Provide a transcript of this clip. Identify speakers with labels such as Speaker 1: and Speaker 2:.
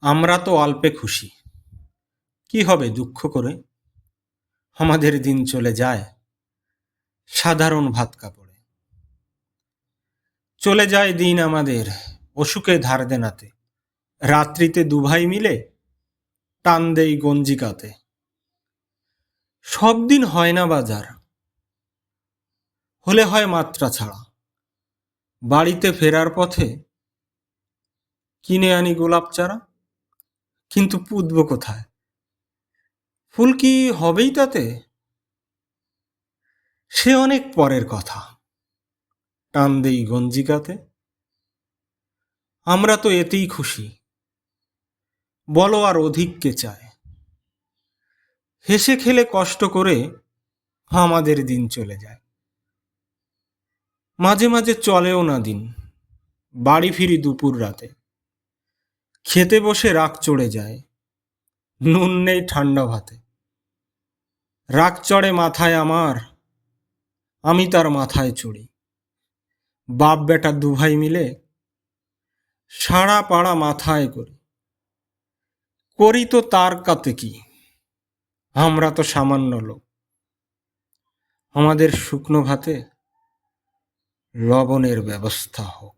Speaker 1: আমরা তো অল্পে খুশি, কি হবে দুঃখ করে? আমাদের দিন চলে যায় সাধারণ ভাত কাপড়ে। চলে যায় দিন আমাদের অসুখে ধার দেনাতে। রাত্রিতে দুভাই মিলে টান দেই গঞ্জিকাতে। সব দিন হয় না বাজার, হলে হয় মাত্রা ছাড়া। বাড়িতে ফেরার পথে কিনে আনি গোলাপ চারা, কিন্তু পুঁতব কোথায়? ফুল কি হবেই তাতে? সে অনেক পরের কথা। টান দেই গঞ্জিকাতে। আমরা তো এতেই খুশি, বলো আর অধিক কে চায়? হেসে খেলে কষ্ট করে আমাদের দিন চলে যায়। মাঝে মাঝে চলেও না দিন, বাড়ি ফিরি দুপুর রাতে। খেতে বসে রাগ চড়ে যায়, নুন নেই ঠান্ডা ভাতে। রাগ চড়ে মাথায় আমার, আমি তার মাথায় চড়ি। বাপ বেটা দুভাই মিলে সারা পাড়া মাথায় করি। করি তো তার কাতে কি, আমরা তো সামান্য লোক। আমাদের শুকনো ভাতে লবণের ব্যবস্থা হোক।